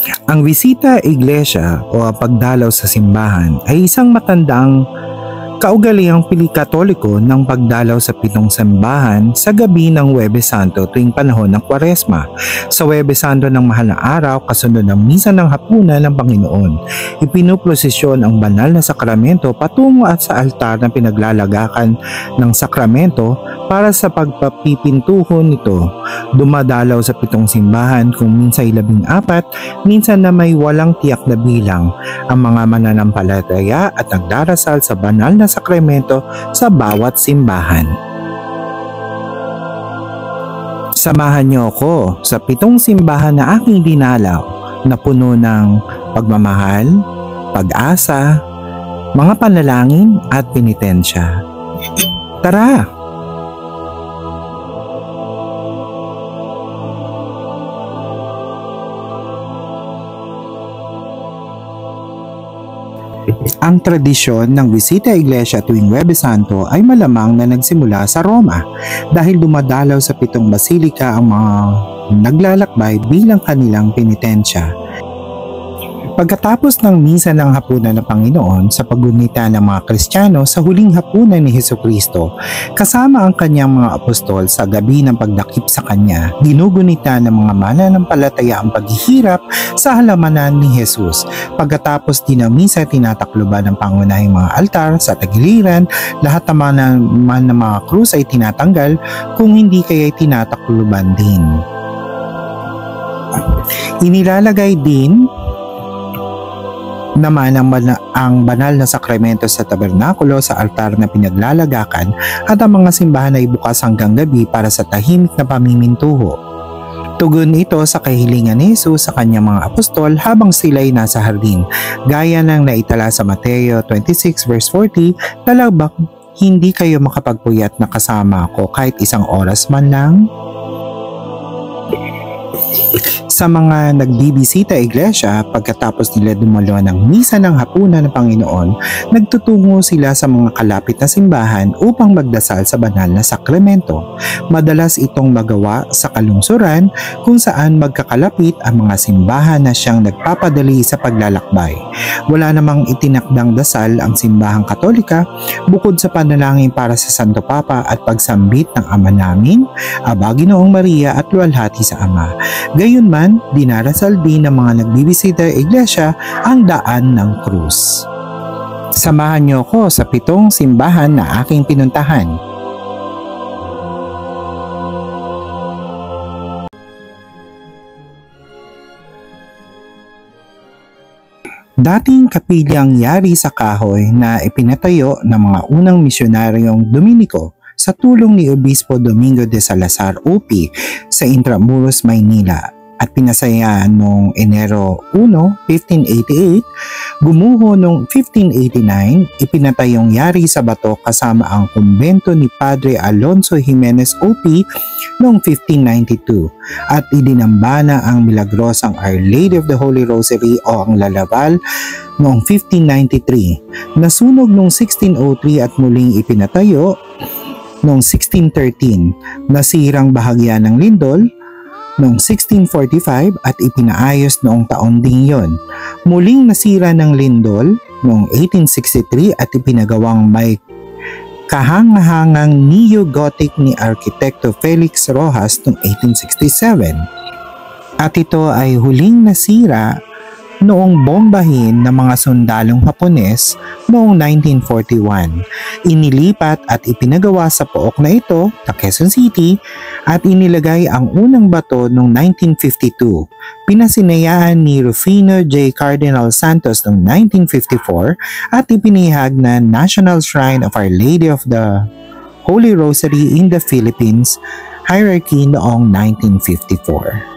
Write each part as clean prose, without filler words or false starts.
Ang bisita iglesia o pagdalaw sa simbahan ay isang matandang kaugaliang Katoliko ng pagdalaw sa 7 simbahan sa gabi ng Huwebes Santo tuwing panahon ng Kwaresma. Sa Huwebes Santo ng mahal na araw, kasunod ng misa ng hapunan ng Panginoon, ipinuprosesyon ang banal na sakramento patungo at sa altar na pinaglalagakan ng sakramento para sa pagpapipintuho nito. Dumadalaw sa 7 simbahan kung minsan 14, minsan na may walang tiyak na bilang ang mga mananampalataya at nagdarasal sa banal na sakramento sa bawat simbahan. Samahan niyo ako sa 7 simbahan na aking dinalaw na puno ng pagmamahal, pag-asa, mga panalangin at penitensya. Tara! Ang tradisyon ng bisita iglesia tuwing Huwebes Santo ay malamang na nagsimula sa Roma dahil dumadalaw sa 7 basilika ang mga naglalakbay bilang kanilang penitensya. Pagkatapos ng misa ng hapunan ng Panginoon sa paggunita ng mga Kristiyano sa huling hapunan ni Hesukristo, kasama ang kanyang mga apostol sa gabi ng pagdakip sa kanya, ginugunita ng mga mananampalataya ang paghihirap sa halamanan ni Jesus. Pagkatapos din ng misa, tinatakluban ng pangunahing mga altar sa tagiliran, lahat naman ng mga krus ay tinatanggal, kung hindi kaya'y tinatakluban din. Inilalagay din naman ang banal na sakramento sa tabernakulo sa altar na pinaglalagakan at ang mga simbahan ay bukas hanggang gabi para sa tahimik na pamimintuho. Tugon ito sa kahilingan ni Jesus sa kanyang mga apostol habang sila'y nasa hardin, gaya ng naitala sa Mateo 26 verse 40, "Talabak hindi kayo makapagpuyat na kasama ko kahit 1 oras man lang?" Sa mga nagbibisita iglesia, pagkatapos nila dumalo ng misa ng hapunan ng Panginoon, nagtutungo sila sa mga kalapit na simbahan upang magdasal sa banal na sakramento. Madalas itong magawa sa kalungsuran kung saan magkakalapit ang mga simbahan na siyang nagpapadali sa paglalakbay. Wala namang itinakdang dasal ang simbahang Katolika bukod sa panalangin para sa Santo Papa at pagsambit ng Ama Namin, Aba, Ginoong Maria at luwalhati sa Ama. Gayunman, dinarasal din ng mga nagbibisita iglesia ang daan ng krus. Samahan niyo ako sa 7 simbahan na aking pinuntahan. Dating kapilyang yari sa kahoy na ipinatayo ng mga unang misyonaryong Dominiko sa tulong ni Obispo Domingo de Salazar OP sa Intramuros, Maynila at pinasaya noong Enero 1, 1588, gumuho noong 1589, ipinatayong yari sa bato kasama ang kumbento ni Padre Alonso Jimenez OP noong 1592 at idinambana ang milagrosang Our Lady of the Holy Rosary o ang Lalaval noong 1593. Nasunog noong 1603 at muling ipinatayo noong 1613, nasirang bahagya ng lindol noong 1645 at ipinaayos noong taon ding yon. Muling nasira ng lindol noong 1863 at ipinagawang may kahangahangang neo-Gothic ni Arkitekto Felix Rojas noong 1867. At ito ay huling nasira noong bombahin ng mga sundalong Hapones noong 1941. Inilipat at ipinagawa sa pook na ito, sa Quezon City, at inilagay ang unang bato noong 1952. Pinasinayaan ni Rufino J. Cardinal Santos noong 1954 at ipinihag na National Shrine of Our Lady of the Holy Rosary in the Philippines hierarchy noong 1954.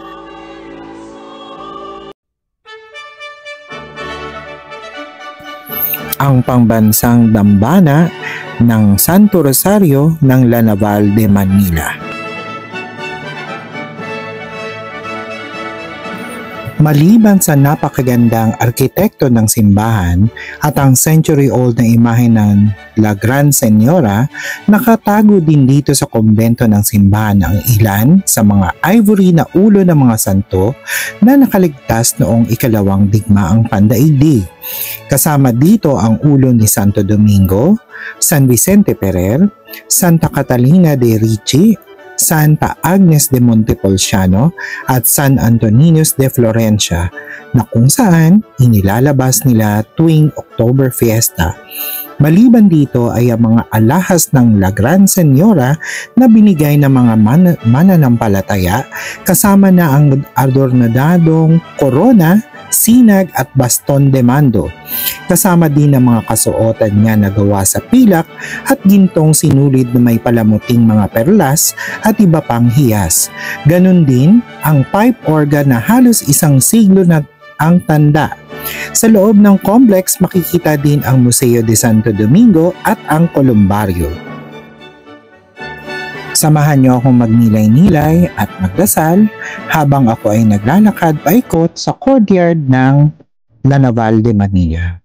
Ang pambansang dambana ng Santo Rosario ng La Naval de Manila. Maliban sa napakagandang arkitekto ng simbahan at ang century-old na imahe ng La Gran Señora, nakatago din dito sa kumbento ng simbahan ang ilan sa mga ivory na ulo ng mga santo na nakaligtas noong ikalawang digmaang pandaigdig. Kasama dito ang ulo ni Santo Domingo, San Vicente Ferrer, Santa Catalina de Ricci, Santa Agnes de Montepulciano at San Antoninus de Florencia na kung saan inilalabas nila tuwing October Fiesta. Maliban dito ay ang mga alahas ng La Gran Señora na binigay ng mga mananampalataya kasama na ang adornadong korona, sinag at baston de mando. Kasama din ang mga kasuotan niya na gawa sa pilak at gintong sinulid na may palamuting mga perlas at iba pang hiyas. Ganon din ang pipe organ na halos isang siglo na ang tanda. Sa loob ng complex makikita din ang Museo de Santo Domingo at ang Columbario. Samahan niyo akong magnilay-nilay at magdasal habang ako ay naglalakad paikot sa courtyard ng La Naval de Manila.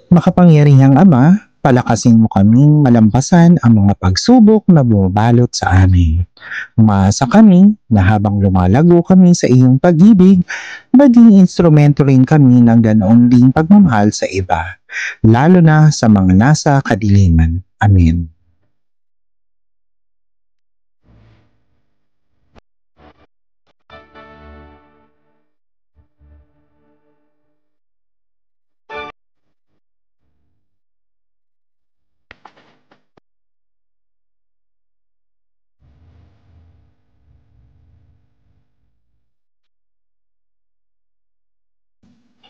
Makapangyarihang Ama, palakasin mo kaming malampasan ang mga pagsubok na bumabalot sa amin. Umaasa kami na habang lumalago kami sa iyong pag-ibig, maging instrumento rin kami ng ganoon ding pagmamahal sa iba, lalo na sa mga nasa kadiliman. Amen.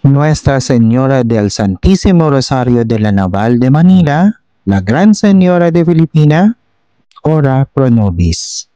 Nuestra Señora del Santísimo Rosario de la Naval de Manila, la Gran Señora de Filipina, ora pro nobis.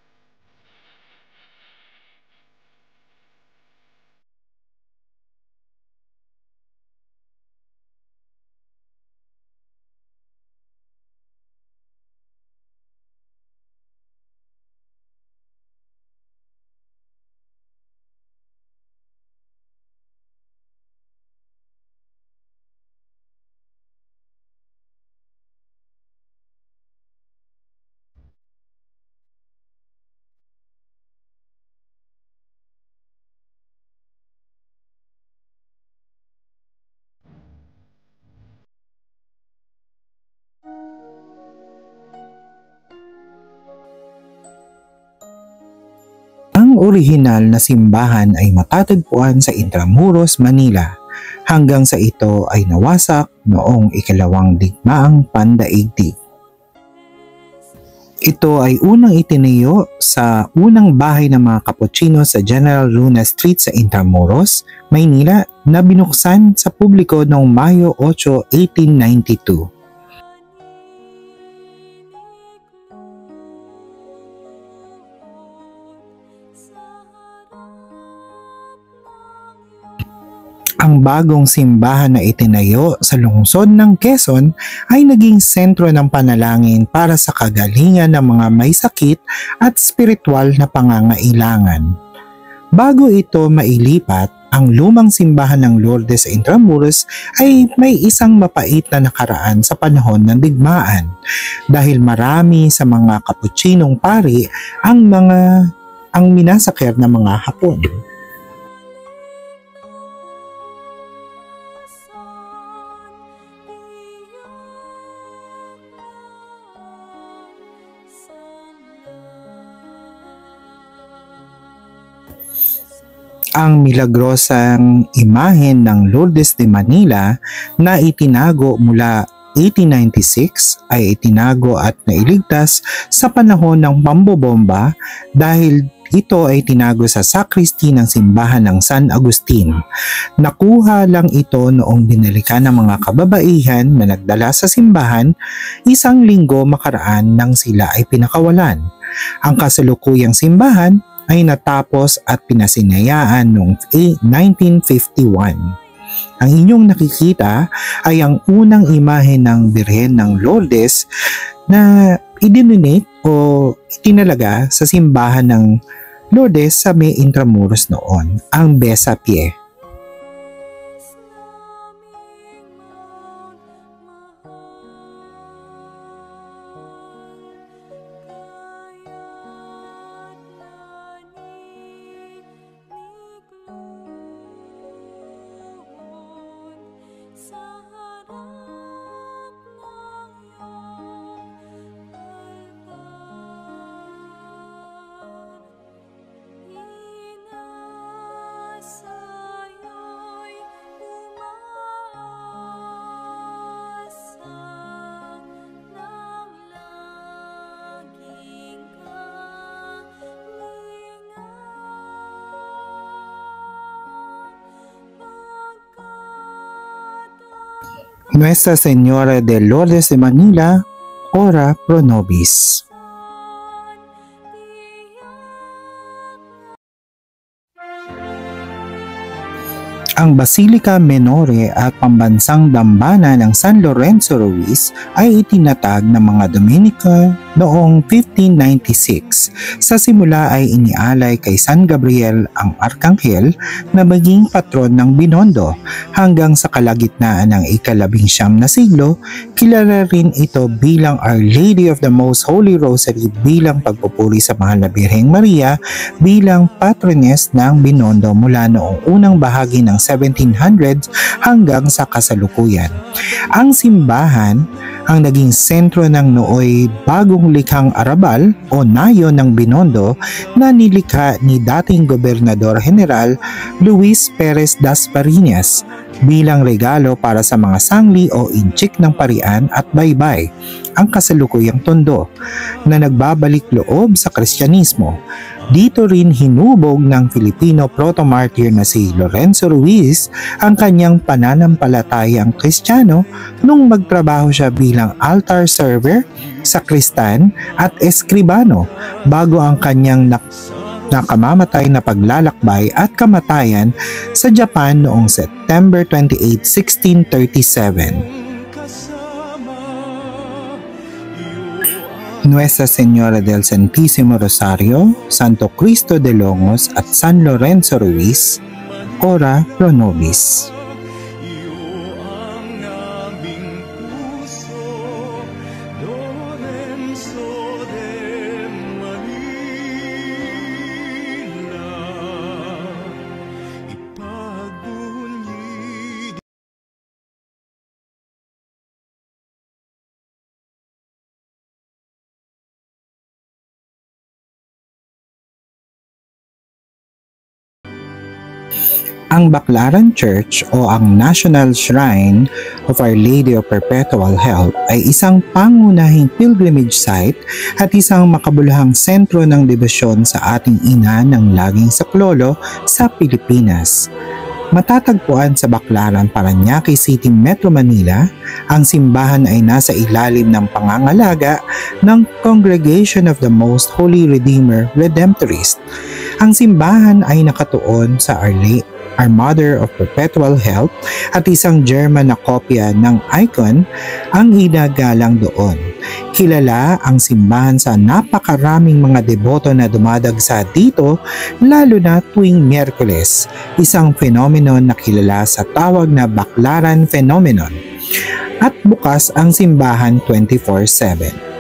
Ang orihinal na simbahan ay matatagpuan sa Intramuros, Manila. hanggang sa ito ay nawasak noong ikalawang digmaang pandaigdig. Ito ay unang itinayo sa unang bahay ng mga Kaputsino sa General Luna Street sa Intramuros, Maynila na binuksan sa publiko noong Mayo 8, 1892. Ang bagong simbahan na itinayo sa lungsod ng Quezon ay naging sentro ng panalangin para sa kagalingan ng mga may sakit at spiritual na pangangailangan. Bago ito mailipat, ang lumang simbahan ng Lourdes sa Intramuros ay may isang mapait na nakaraan sa panahon ng digmaan dahil marami sa mga Kaputsinong pari ang minasakir ng mga Hapon. Ang milagrosang imahen ng Lourdes de Manila na itinago mula 1896 ay itinago at nailigtas sa panahon ng pambobomba dahil ito ay tinago sa sakristi ng simbahan ng San Agustin. Nakuha lang ito noong dinalikan ng mga kababaihan na nagdala sa simbahan isang linggo makaraan nang sila ay pinakawalan. Ang kasalukuyang simbahan ay natapos at pinasinayaan noong 1951. Ang inyong nakikita ay ang unang imahe ng Birhen ng Lourdes na idinonate o itinalaga sa simbahan ng Lourdes sa May Intramuros noon, ang Besapié. Nuestra Señora de Lourdes de Manila, ora pro nobis. Ang Basilica Menore at pambansang dambana ng San Lorenzo Ruiz ay itinatag ng mga Dominica noong 1596. Sa simula ay inialay kay San Gabriel ang Arkanghel na maging patron ng Binondo. Hanggang sa kalagitnaan ng ika-19 na siglo, kilala rin ito bilang Our Lady of the Most Holy Rosary bilang pagpupuri sa Mahal na Birheng Maria bilang patrones ng Binondo mula noong unang bahagi ng 1700s hanggang sa kasalukuyan. Ang simbahan ang naging sentro ng nooy bagong likhang arabal o nayo ng Binondo na nilikha ni dating Gobernador General Luis Perez Dasmariñas bilang regalo para sa mga sangli o inchik ng parian at baybay, ang kasalukuyang tondo na nagbabalik loob sa Kristyanismo. Dito rin hinubog ng Filipino proto-martyr na si Lorenzo Ruiz ang kanyang pananampalatayang Kristiyano nung magtrabaho siya bilang altar server, sakristan at eskribano bago ang kanyang nakamamatay na paglalakbay at kamatayan sa Japan noong September 28, 1637. Nuestra Señora del Santísimo Rosario, Santo Cristo de Longos at San Lorenzo Ruiz, ora pro nobis. Ang Baclaran Church o ang National Shrine of Our Lady of Perpetual Help ay isang pangunahing pilgrimage site at isang makabuluhang sentro ng debosyon sa ating ina ng laging saklolo sa Pilipinas. Matatagpuan sa Baclaran, Parañaque City, Metro Manila, ang simbahan ay nasa ilalim ng pangangalaga ng Congregation of the Most Holy Redeemer Redemptorist. Ang simbahan ay nakatuon sa Our Mother of Perpetual Help at isang German na kopya ng icon ang inagalang doon. Kilala ang simbahan sa napakaraming mga deboto na dumadagsa dito lalo na tuwing Miyerkules, isang phenomenon na kilala sa tawag na Baclaran Phenomenon. At bukas ang simbahan 24/7.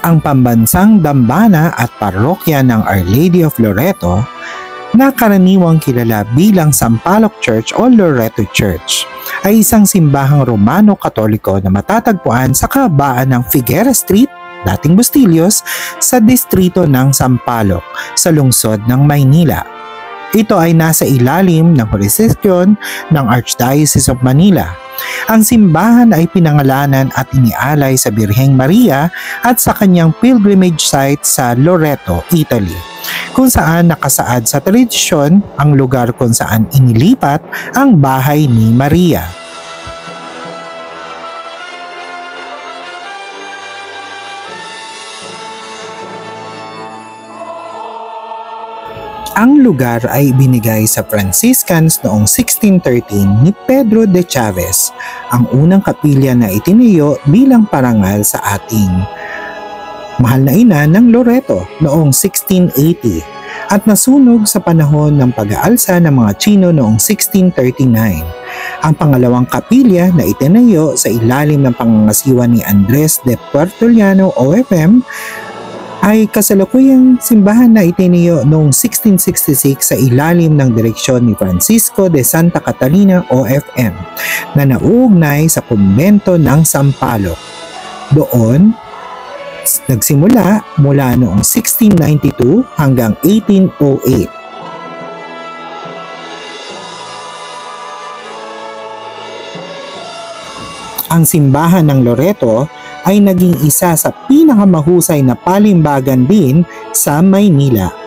ang pambansang dambana at parokya ng Our Lady of Loreto na karaniwang kilala bilang Sampaloc Church o Loreto Church ay isang simbahang Romano-Katoliko na matatagpuan sa kahabaan ng Figueres Street, dating Bustillos, sa distrito ng Sampaloc sa lungsod ng Maynila. Ito ay nasa ilalim ng jurisdiksyon ng Archdiocese of Manila. Ang simbahan ay pinangalanan at inialay sa Birheng Maria at sa kanyang pilgrimage site sa Loreto, Italy, kung saan nakasaad sa tradisyon ang lugar kung saan inilipat ang bahay ni Maria. Ang lugar ay binigay sa Franciscans noong 1613 ni Pedro de Chavez, ang unang kapilya na itinayo bilang parangal sa ating mahal na ina ng Loreto noong 1680 at nasunog sa panahon ng pag-aalsa ng mga Chino noong 1639. Ang pangalawang kapilya na itinayo sa ilalim ng pangangasiwa ni Andres de Puertoliano OFM ay kasalukuyang simbahan na itinayo noong 1666 sa ilalim ng direksyon ni Francisco de Santa Catalina OFM na nauugnay sa kumbento ng Sampaloc. Doon, nagsimula mula noong 1692 hanggang 1808. Ang simbahan ng Loreto ay naging isa sa pinakamahusay na palimbagan din sa Maynila.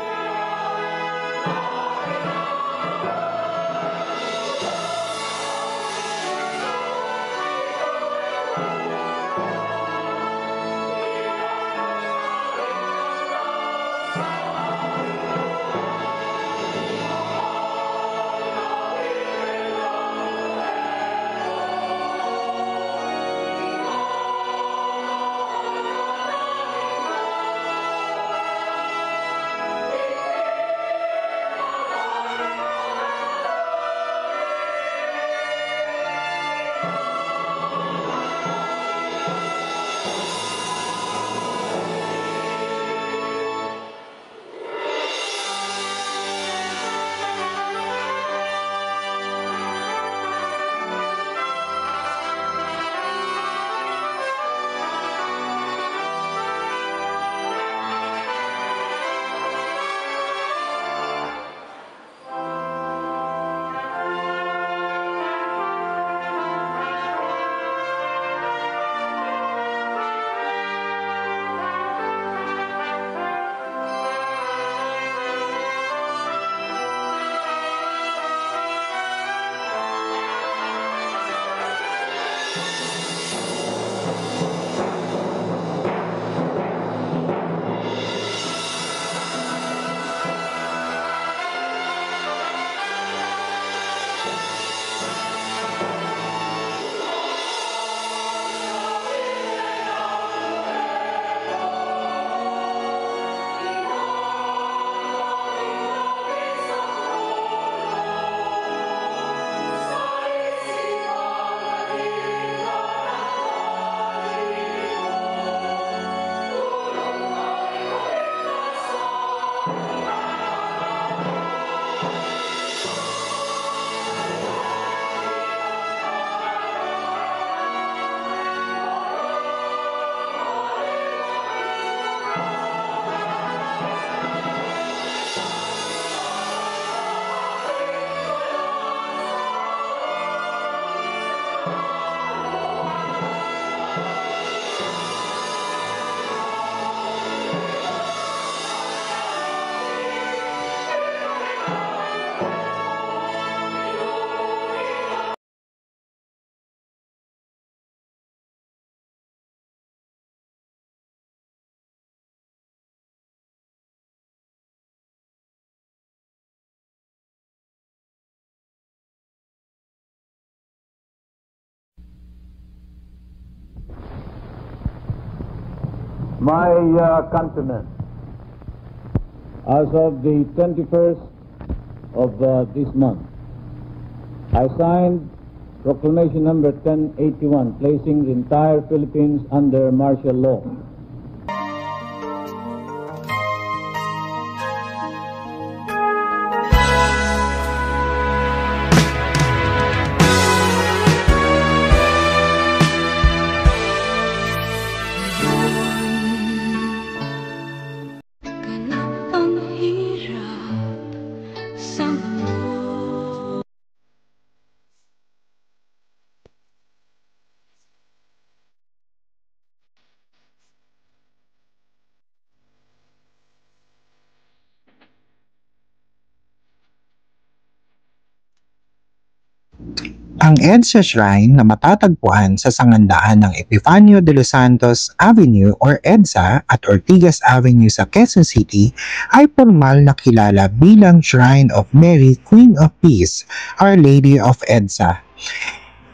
My countrymen, as of the 21st of this month, I signed Proclamation number 1081, placing the entire Philippines under martial law. Ang EDSA Shrine na matatagpuan sa sangandaan ng Epifanio de los Santos Avenue or EDSA at Ortigas Avenue sa Quezon City ay formal na kilala bilang Shrine of Mary, Queen of Peace, Our Lady of EDSA.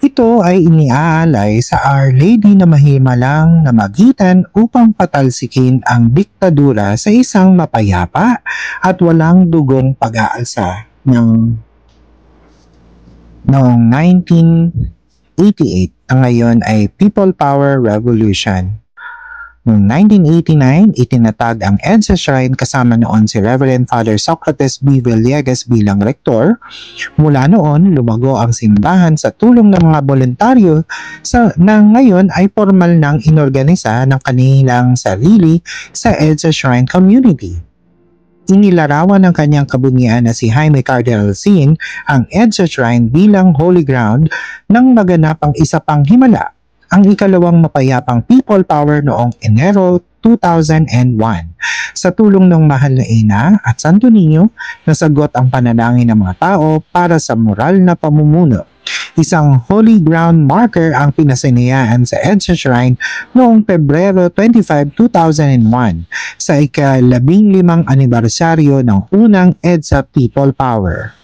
Ito ay iniaalay sa Our Lady na mahimalang na magitan upang patalsikin ang diktadura sa isang mapayapa at walang dugong pag-aalsa noong 1988 ang ngayon ay People Power Revolution. Noong 1989, itinatag ang EDSA Shrine kasama noon si Reverend Father Socrates B. Villegas bilang rektor. Mula noon, lumago ang simbahan sa tulong ng mga voluntaryo na ngayon ay formal nang inorganisa ng kanilang sarili sa EDSA Shrine Community. Inilarawan ng kanyang kabunyian na si Jaime Cardinal Sin ang EDSA Shrine bilang holy ground nang maganap ang isa pang himala, ang ikalawang mapayapang People Power noong Enero 2001. Sa tulong ng Mahal na Ina at Santo Niño, nasagot ang panalangin ng mga tao para sa moral na pamumuno. Isang holy ground marker ang pinasinayaan sa EDSA Shrine noong Pebrero 25, 2001 sa ika-15 anibersaryo ng unang EDSA People Power.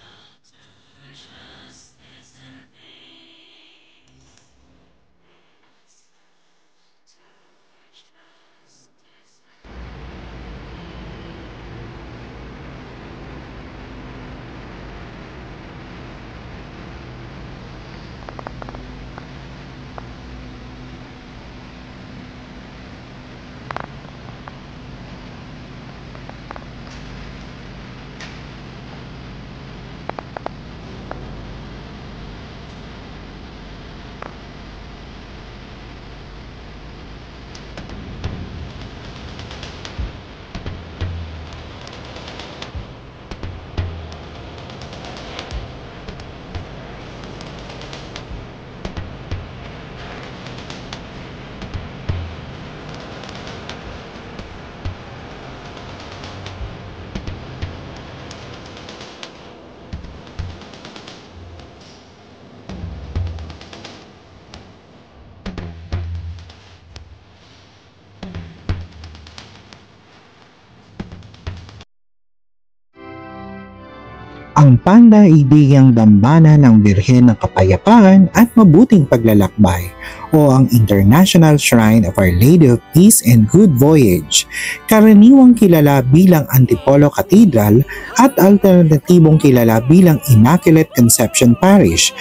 Ang pandaigdigang dambana ng Birhen ng Kapayapaan at Mabuting Paglalakbay o ang International Shrine of Our Lady of Peace and Good Voyage, karaniwang kilala bilang Antipolo Cathedral at alternatibong kilala bilang Immaculate Conception Parish.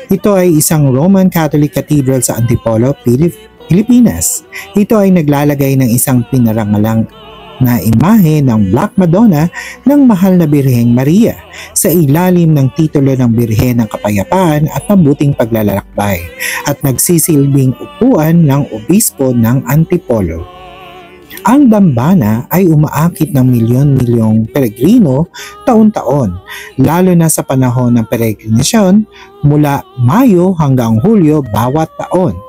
Ito ay isang Roman Catholic Cathedral sa Antipolo, Pilipinas. Ito ay naglalagay ng isang pinarangalang na imahe ng Black Madonna ng Mahal na Birheng Maria sa ilalim ng titulo ng Birhen ng Kapayapaan at Mabuting Paglalakbay at nagsisilbing upuan ng obispo ng Antipolo. Ang dambana ay umaakit ng milyon-milyong peregrino taon-taon, lalo na sa panahon ng peregrinasyon mula Mayo hanggang Hulyo bawat taon.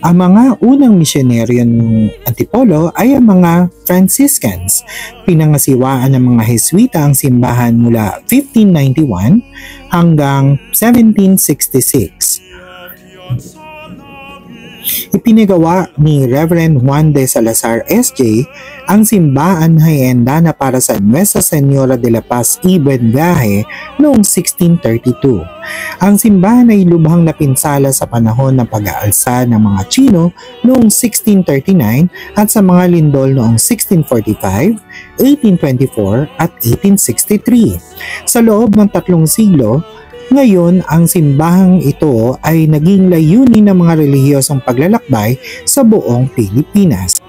Ang mga unang misyoneryo ng Antipolo ay ang mga Franciscans. Pinangasiwaan ng mga Heswita ang simbahan mula 1591 hanggang 1766. Ipinagawa ni Reverend Juan de Salazar S.J. ang simbahan hayenda na para sa Nuestra Señora de la Paz y Buen Viaje noong 1632. Ang simbahan ay lubhang napinsala sa panahon ng pag-aalsa ng mga Chino noong 1639 at sa mga lindol noong 1645, 1824 at 1863. Sa loob ng 3 siglo, ngayon, ang simbahang ito ay naging layunin ng mga relihiyosong paglalakbay sa buong Pilipinas.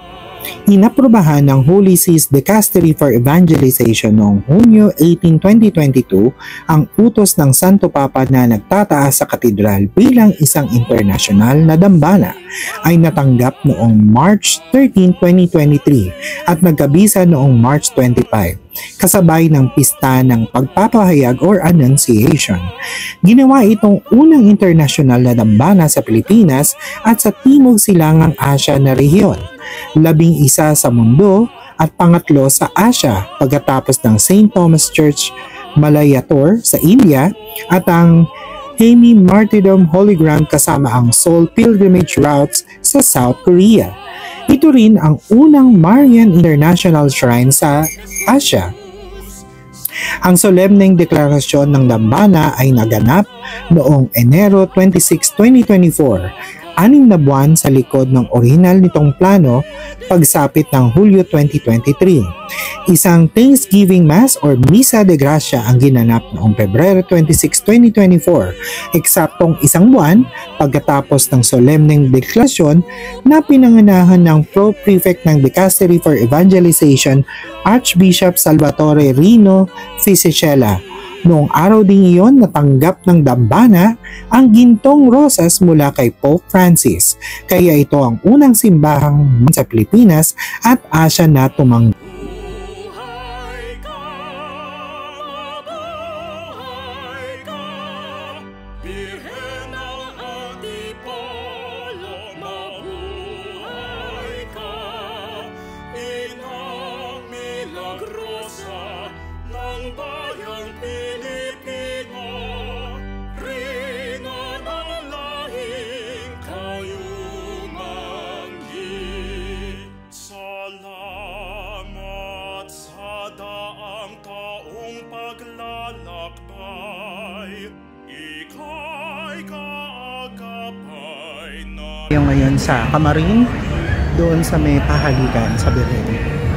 Inaprobahan ng Holy See's Dicastery for Evangelization noong Hunyo 18, 2022 ang utos ng Santo Papa na nagtataas sa katedral bilang isang internasyonal na dambana ay natanggap noong March 13, 2023 at nagkabisa noong March 25. Kasabay ng pista ng pagpapahayag or Annunciation. Ginawa itong unang internasyonal na dambana sa Pilipinas at sa Timog Silangang Asya na rehiyon, 11 sa mundo at pangatlo sa Asya pagkatapos ng St. Thomas Church Malayator sa India at ang Hemi Martyrdom Hologram kasama ang Seoul Pilgrimage Routes sa South Korea. Ito rin ang unang Marian International Shrine sa Asia. Ang solemneng deklarasyon ng dambana ay naganap noong Enero 26, 2024, 6 na buwan sa likod ng orihinal nitong plano pagsapit ng Hulyo 2023. Isang Thanksgiving Mass or Misa de Gracia ang ginanap noong Pebrero 26, 2024, eksaktong isang buwan pagkatapos ng solemneng deklarasyon na pinanganahan ng Pro-Prefect ng Dicastery for Evangelization, Archbishop Salvatore Rino Fisichella. Noong araw ding iyon, natanggap ng dambana ang gintong rosas mula kay Pope Francis. Kaya ito ang unang simbahang sa Pilipinas at Asia na tumanggap. Yung ngayon sa Kamarin, doon sa may pahalikan sa Belen.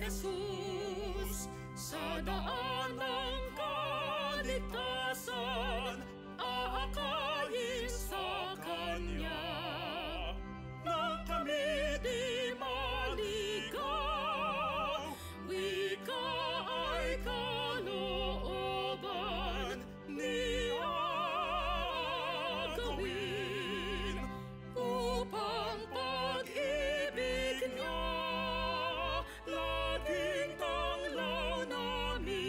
Jesus, sa daan ng kaligtasan, aakayin sa Kanya. Nang kami di maligaw, wika ay kalooban niya gawin, upang pag-ibig niya laging tanglaw namin.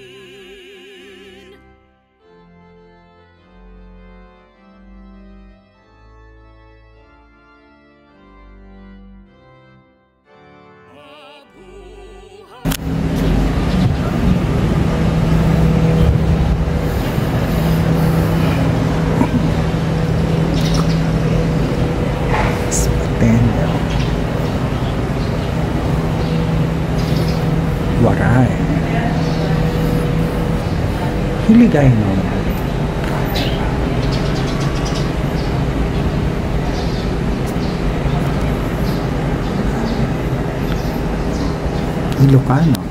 Mabuhay Spatendo. Waray. Hiligay mo. Ilocano.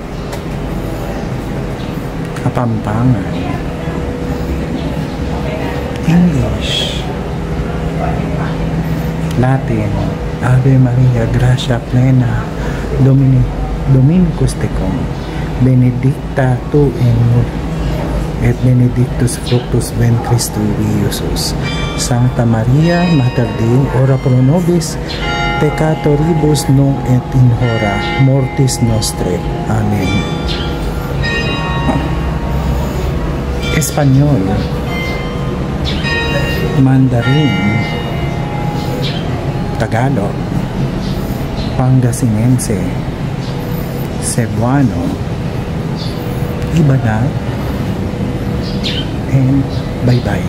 Kapampangan. English. Latin. Ave Maria, gratia plena, Dominicus tecum, benedicta tu in et benedictus fructus ventris tui, Iesus. Sancta Maria, Mater Dei, ora pro nobis peccatoribus nunc et in hora mortis nostre. Amen. Espanyol. Mandarin. Tagalog, Pangasinense, Cebuano, Ibanag, and bye-bye.